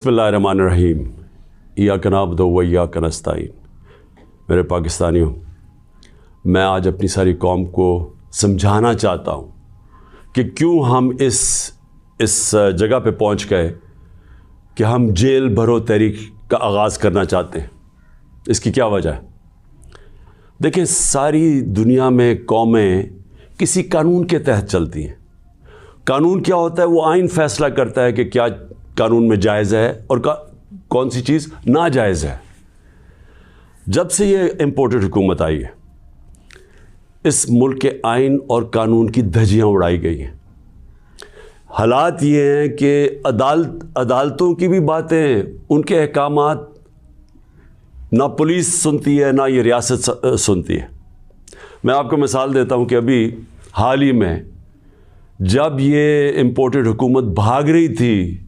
बिस्मिल्लाहिर्रहमानिर्रहीम इय्याका नअबुदु व इय्याका नस्तईन। मेरे पाकिस्तानियों, मैं आज अपनी सारी कौम को समझाना चाहता हूँ कि क्यों हम इस जगह पे पहुँच गए कि हम जेल भरो तहरीक का आगाज़ करना चाहते हैं। इसकी क्या वजह है? देखिए, सारी दुनिया में कौमें किसी कानून के तहत चलती हैं। कानून क्या होता है? वो आइन फैसला करता है कि क्या कानून में जायज़ है और कौन सी चीज़ नाजायज़ है। जब से ये इम्पोर्टेड हुकूमत आई है, इस मुल्क के आइन और कानून की धज्जियाँ उड़ाई गई हैं। हालात ये हैं कि अदालतों की भी बातें, उनके अहकामात ना पुलिस सुनती है, ना ये रियासत सुनती है। मैं आपको मिसाल देता हूँ कि अभी हाल ही में जब ये इम्पोर्टेड हुकूमत भाग रही थी